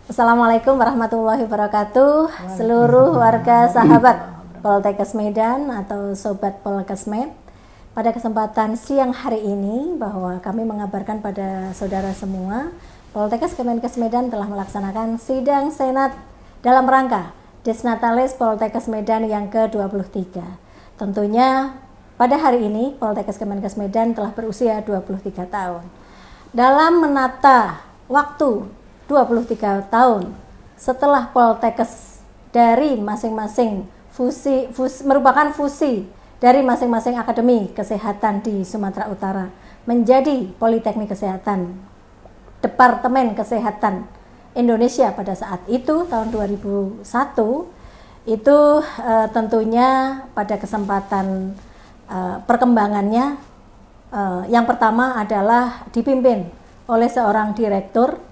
Assalamualaikum warahmatullahi wabarakatuh. Seluruh warga sahabat Poltekkes Medan atau Sobat Polkesmed, pada kesempatan siang hari ini bahwa kami mengabarkan pada saudara semua, Poltekkes Kemenkes Medan telah melaksanakan sidang senat dalam rangka Desnatalis Poltekkes Medan yang ke-23. Tentunya pada hari ini Poltekkes Kemenkes Medan telah berusia 23 tahun. Dalam menata waktu 23 tahun setelah Poltekkes dari masing-masing merupakan fusi dari masing-masing akademi kesehatan di Sumatera Utara menjadi Politeknik Kesehatan Departemen Kesehatan Indonesia pada saat itu tahun 2001 itu tentunya pada kesempatan perkembangannya yang pertama adalah dipimpin oleh seorang direktur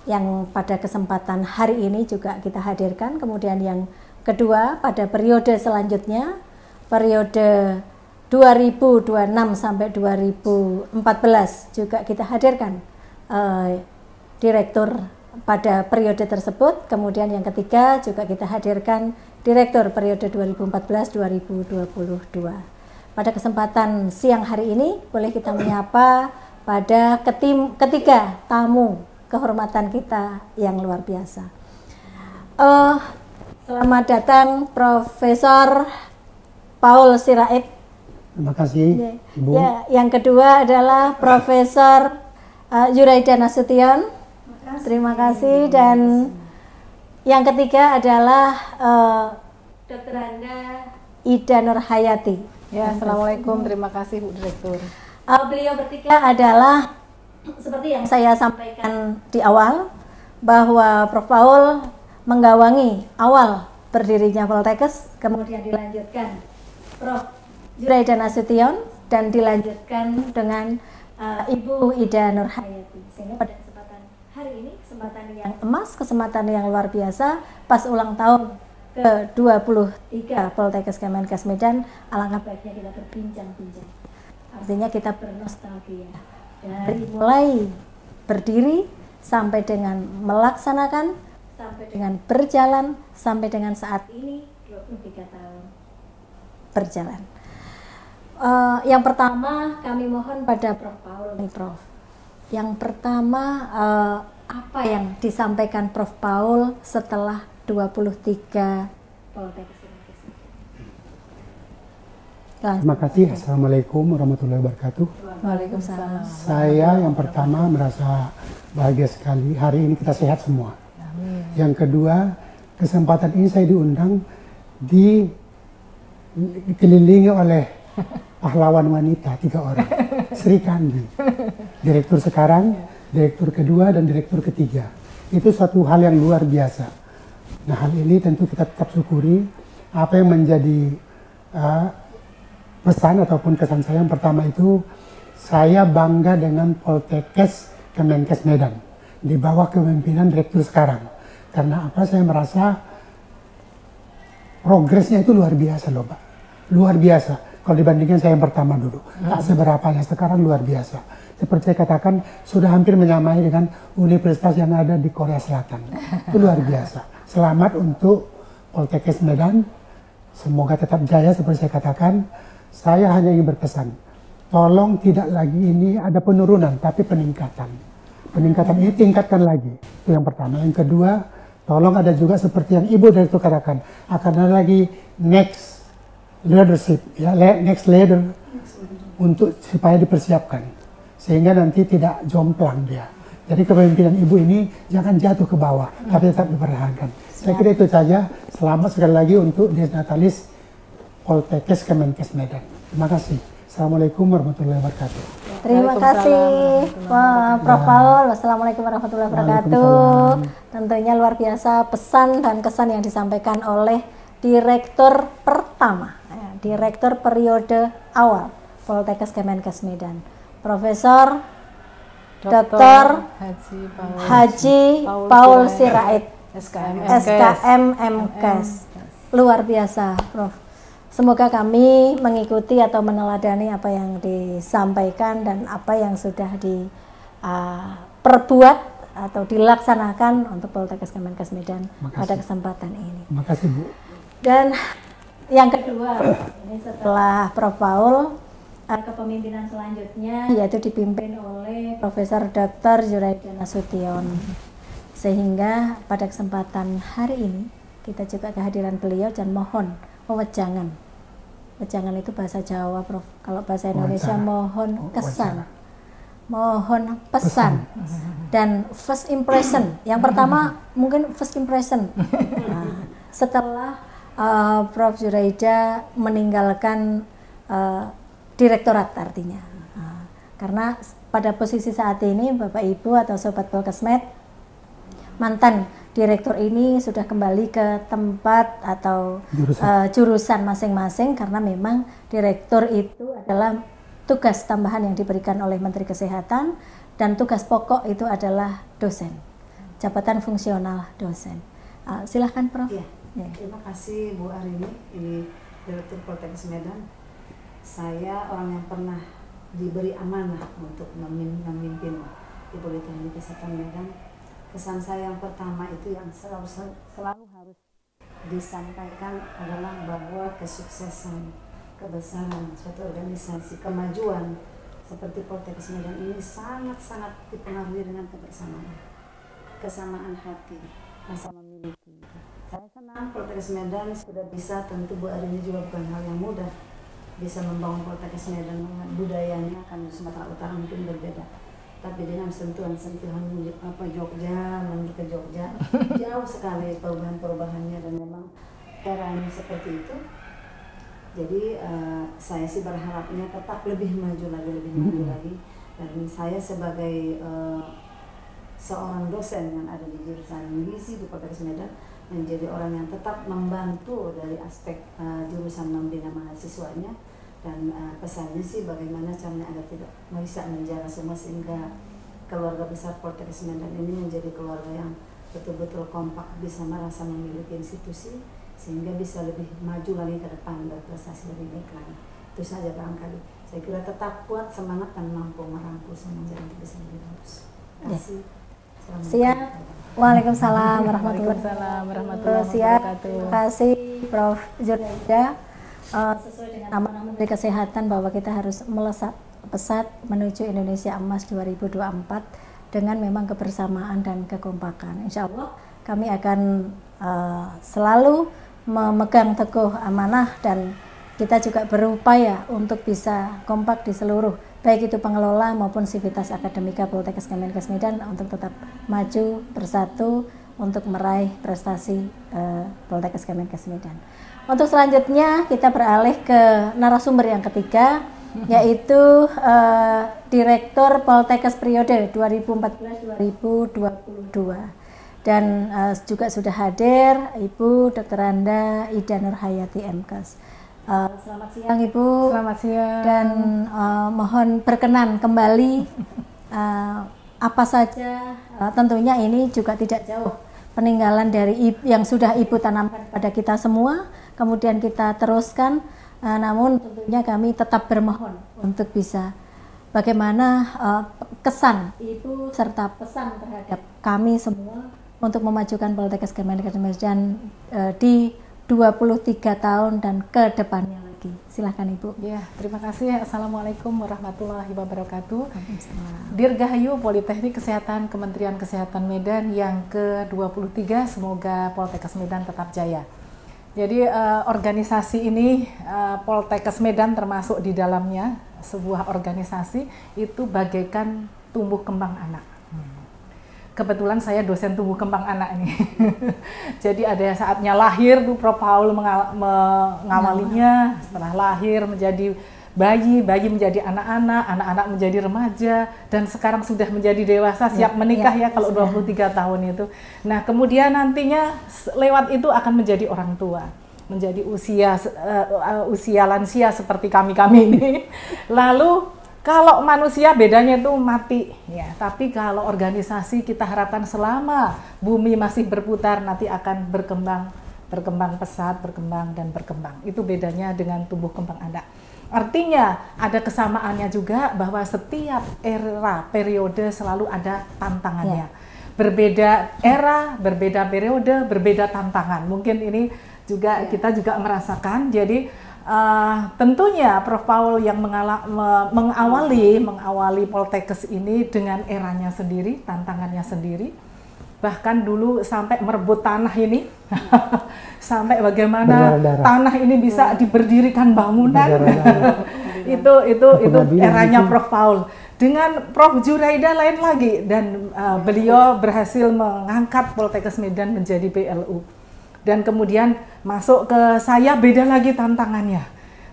yang pada kesempatan hari ini juga kita hadirkan. Kemudian yang kedua pada periode selanjutnya, periode 2026 sampai 2014 juga kita hadirkan direktur pada periode tersebut. Kemudian yang ketiga juga kita hadirkan direktur periode 2014-2022. Pada kesempatan siang hari ini boleh kita menyapa pada ketiga tamu kehormatan kita yang luar biasa. Selamat datang Profesor Paul Sirait. Terima kasih, Ibu. Ya, yang kedua adalah Profesor Yuraida Nasution. Terima kasih. Dan yang ketiga adalah Dr. Handa Ida Nurhayati. Ya, Assalamualaikum. Terima kasih Bu Direktur. Beliau bertiga adalah seperti yang saya sampaikan di awal, bahwa Prof. Paul menggawangi awal berdirinya Poltekkes, kemudian dilanjutkan Prof. Yuraida Nasution, dan dilanjutkan dengan Ibu Ida Nurhayati. Sehingga pada kesempatan hari ini, kesempatan yang emas, kesempatan yang luar biasa, pas ulang tahun ke-23 Poltekkes Kemenkes Medan, alangkah baiknya kita berbincang-bincang. Artinya kita bernostalgia. Dari mulai berdiri sampai dengan melaksanakan, sampai dengan berjalan, sampai dengan saat ini 23 tahun berjalan. Yang pertama kami mohon pada Prof. Paul nih Prof. Yang pertama apa yang disampaikan Prof. Paul setelah 23 Poltekkes? Terima kasih. Assalamualaikum warahmatullahi wabarakatuh. Waalaikumsalam. Saya yang pertama merasa bahagia sekali hari ini kita sehat semua. Amin. Yang kedua, kesempatan ini saya diundang dikelilingi oleh pahlawan wanita 3 orang. Sri Kandi, direktur sekarang, direktur kedua, dan direktur ketiga. Itu suatu hal yang luar biasa. Nah, hal ini tentu kita tetap syukuri. Apa yang menjadi pesan ataupun kesan saya yang pertama itu, saya bangga dengan Poltekkes Kemenkes Medan di bawah kepemimpinan direktur sekarang. Karena apa? Saya merasa progresnya itu luar biasa loh Pak. Luar biasa. Kalau dibandingkan saya yang pertama dulu. Tak seberapanya, sekarang luar biasa. Seperti saya katakan, sudah hampir menyamai dengan universitas yang ada di Korea Selatan. Itu luar biasa. Selamat untuk Poltekkes Medan. Semoga tetap jaya seperti saya katakan. Saya hanya ingin berpesan, tolong tidak lagi ini ada penurunan, tapi peningkatan. Peningkatan ini tingkatkan lagi. Itu yang pertama. Yang kedua, tolong ada juga seperti yang Ibu Direktur katakan, akan ada lagi next leadership, ya, next leader untuk supaya dipersiapkan, sehingga nanti tidak jomplang dia. Jadi kepemimpinan Ibu ini jangan jatuh ke bawah, tapi tetap dipertahankan. Saya kira itu saja. Selamat sekali lagi untuk Desnatalis Poltekkes Kemenkes Medan. Terima kasih. Assalamualaikum warahmatullahi wabarakatuh. Terima kasih Prof. Paul. Assalamualaikum warahmatullahi wabarakatuh. Tentunya luar biasa pesan dan kesan yang disampaikan oleh Direktur pertama, Direktur periode awal Poltekkes Kemenkes Medan, Profesor Dr. Haji Paul Sirait, SKM MKes. Luar biasa, Prof. Semoga kami mengikuti atau meneladani apa yang disampaikan dan apa yang sudah diperbuat atau dilaksanakan untuk Poltekkes Kemenkes Medan pada kesempatan ini. Terima kasih Bu. Dan yang kedua, ini setelah Prof. Paul, kepemimpinan selanjutnya yaitu dipimpin oleh Profesor Dr. Zuraida Nasution. Sehingga pada kesempatan hari ini kita juga kehadiran beliau dan mohon wejangan. Wejangan itu bahasa Jawa, Prof. Kalau bahasa Indonesia mohon kesan. Mohon pesan dan first impression. Yang pertama mungkin first impression. Nah, setelah Prof. Zuraida meninggalkan direktorat artinya. Karena pada posisi saat ini Bapak Ibu atau Sobat Polkesmed, mantan direktur ini sudah kembali ke tempat atau jurusan masing-masing karena memang direktur itu adalah tugas tambahan yang diberikan oleh Menteri Kesehatan dan tugas pokok itu adalah dosen, jabatan fungsional dosen. Silahkan Prof. Ya, terima kasih Bu Arini, ini Direktur Poltekkes Medan. Saya orang yang pernah diberi amanah untuk memimpin di Politeknik Kesehatan Medan. Kesan saya yang pertama itu yang selalu harus disampaikan adalah bahwa kesuksesan, kebesaran suatu organisasi, kemajuan seperti Poltekkes Medan ini sangat-sangat dipengaruhi dengan kesamaan hati, rasa memiliki. Saya senang Poltekkes Medan sudah bisa, tentu Bu Arini juga bukan hal yang mudah, bisa membangun Poltekkes Medan dengan budayanya, kan Sumatera Utara mungkin berbeda. Tapi dengan sentuhan-sentuhan Jogja, menuju ke Jogja, jauh sekali perubahan-perubahannya dan memang eranya seperti itu. Jadi saya sih berharapnya tetap lebih maju lagi, dan saya sebagai seorang dosen yang ada di jurusan gizi di Poltekkes Medan menjadi orang yang tetap membantu dari aspek jurusan membina mahasiswanya. Dan pesannya sih bagaimana caranya agar tidak bisa menjaga semua sehingga keluarga besar Poltekkes Medan ini menjadi keluarga yang betul-betul kompak, bisa merasa memiliki institusi sehingga bisa lebih maju lagi ke depan, berprestasi lebih baik lagi. Itu saja barangkali. Saya kira tetap kuat, semangat dan mampu merangkul semua untuk bisa lebih bagus. Terima kasih. Siap. Waalaikumsalam warahmatullahi wabarakatuh. Siap. Terima kasih Prof. Zuraida. Sesuai dengan amanah Menteri Kesehatan bahwa kita harus melesat pesat menuju Indonesia Emas 2024 dengan memang kebersamaan dan kekompakan. Insya Allah kami akan selalu memegang teguh amanah dan kita juga berupaya untuk bisa kompak di seluruh, baik itu pengelola maupun sivitas akademika Poltekkes Kemenkes Medan untuk tetap maju bersatu untuk meraih prestasi Poltekkes Kemenkes Medan. Untuk selanjutnya kita beralih ke narasumber yang ketiga, yaitu Direktur Poltekkes periode 2014-2022 dan juga sudah hadir Ibu Dr. Anda Ida Nurhayati MKes. Selamat siang Ibu. Selamat siang. Dan mohon berkenan kembali apa saja, tentunya ini juga tidak jauh peninggalan dari yang sudah Ibu tanamkan pada kita semua. Kemudian kita teruskan, namun tentunya kami tetap bermohon untuk bisa bagaimana kesan Ibu serta pesan terhadap kami semua untuk memajukan Poltekkes Kemenkes Medan di 23 tahun dan ke depannya lagi. Silahkan Ibu. Ya, terima kasih. Assalamualaikum warahmatullahi wabarakatuh. Dirgahayu Politeknik Kesehatan Kementerian Kesehatan Medan yang ke-23, semoga Poltekkes Medan tetap jaya. Jadi organisasi ini Poltekkes Medan termasuk di dalamnya sebuah organisasi itu bagaikan tumbuh kembang anak. Kebetulan saya dosen tumbuh kembang anak nih. Jadi ada saatnya lahir tuh Prof. Paul mengawalinya, setelah lahir menjadi bayi menjadi anak-anak, anak-anak menjadi remaja, dan sekarang sudah menjadi dewasa siap menikah ya kalau 23 tahun itu. Nah kemudian nantinya lewat itu akan menjadi orang tua, menjadi usia lansia seperti kami ini. Lalu kalau manusia bedanya itu mati ya, tapi kalau organisasi kita harapkan selama bumi masih berputar nanti akan berkembang pesat, berkembang. Itu bedanya dengan tumbuh kembang anak. Artinya ada kesamaannya juga bahwa setiap era periode selalu ada tantangannya. berbeda era, berbeda periode, berbeda tantangan. Mungkin ini juga kita juga merasakan. Jadi tentunya Prof. Paul yang mengawali Poltekkes ini dengan eranya sendiri, tantangannya sendiri. Bahkan dulu sampai merebut tanah ini, sampai bagaimana tanah ini bisa diberdirikan bangunan. itu eranya Prof. Paul. Dengan Prof. Juraida lain lagi, dan beliau berhasil mengangkat Poltekkes Medan menjadi PLU. Dan kemudian masuk ke saya, beda lagi tantangannya.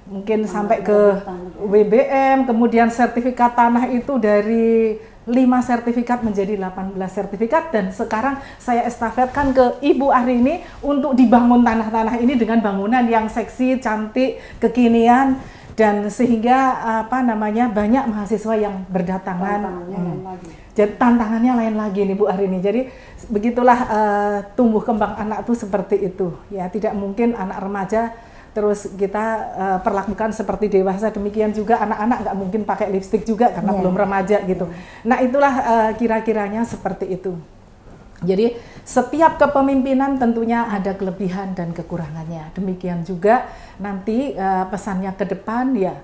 Mungkin sampai ke WBM, kemudian sertifikat tanah itu dari 5 sertifikat menjadi 18 sertifikat, dan sekarang saya estafetkan ke Ibu Arini untuk dibangun tanah-tanah ini dengan bangunan yang seksi, cantik, kekinian, dan sehingga banyak mahasiswa yang berdatangan. Jadi tantangannya lain lagi nih Bu Arini. Jadi begitulah tumbuh kembang anak itu seperti itu ya, tidak mungkin anak remaja terus kita perlakukan seperti dewasa. Demikian juga anak-anak nggak mungkin pakai lipstik juga karena belum remaja gitu. Nah itulah kira-kiranya seperti itu. Jadi setiap kepemimpinan tentunya ada kelebihan dan kekurangannya. Demikian juga nanti pesannya ke depan ya,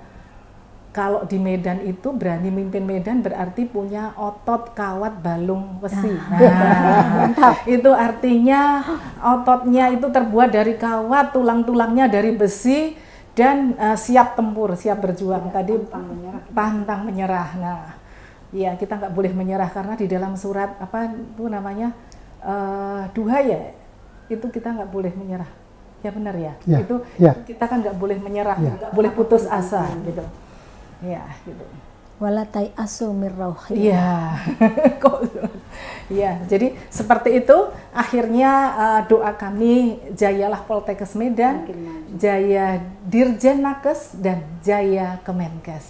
kalau di Medan itu berani mimpin Medan berarti punya otot kawat balung besi. Itu artinya ototnya itu terbuat dari kawat, tulang-tulangnya dari besi, dan siap tempur, siap berjuang. Tadi pantang menyerah. Nah, ya kita nggak boleh menyerah karena di dalam surat apa itu namanya Duha ya, itu kita nggak boleh menyerah. Ya benar ya. Itu kita kan nggak boleh menyerah, nggak boleh putus asa gitu. Ya, gitu. Wala tai'asu mir rauhi. Iya. Ya, jadi seperti itu akhirnya doa kami, jayalah Poltekkes Medan, jaya Dirjen Nakes, dan jaya Kemenkes.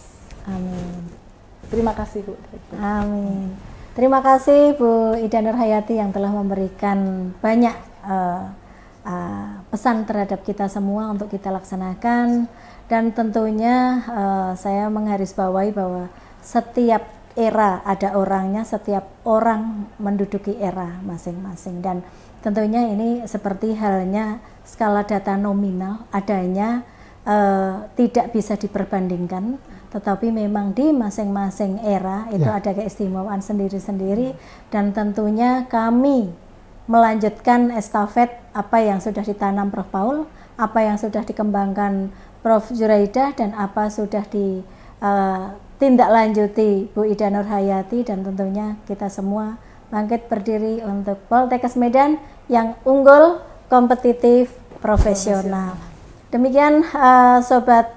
Amin. Terima kasih Bu. Amin. Terima kasih Bu Ida Nurhayati yang telah memberikan banyak pesan terhadap kita semua untuk kita laksanakan. Dan tentunya saya menggarisbawahi bahwa setiap era ada orangnya, setiap orang menduduki era masing-masing. Dan tentunya ini seperti halnya skala data nominal, adanya tidak bisa diperbandingkan, tetapi memang di masing-masing era itu ada keistimewaan sendiri-sendiri. Dan tentunya kami melanjutkan estafet apa yang sudah ditanam Prof. Paul, apa yang sudah dikembangkan Prof. Juraida, dan apa sudah ditindaklanjuti Bu Ida Nurhayati, dan tentunya kita semua bangkit berdiri untuk Poltekkes Medan yang unggul, kompetitif, profesional. Demikian Sobat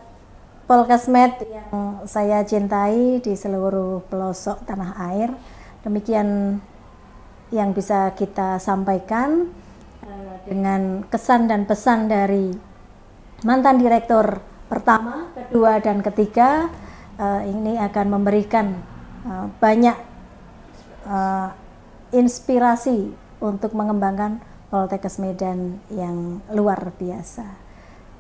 Polkesmed yang saya cintai di seluruh pelosok tanah air. Demikian yang bisa kita sampaikan dengan kesan dan pesan dari mantan direktur pertama, kedua, dan ketiga. Ini akan memberikan banyak inspirasi untuk mengembangkan Poltekkes Medan yang luar biasa.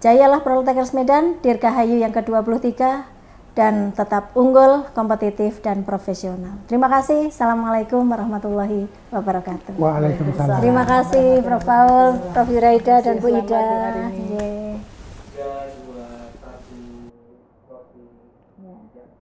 Jayalah Poltekkes Medan, Dirgahayu yang ke-23, dan tetap unggul, kompetitif, dan profesional. Terima kasih. Assalamualaikum warahmatullahi wabarakatuh. Waalaikumsalam. Terima kasih Prof. Paul, Prof. Juraida, dan Bu Ida.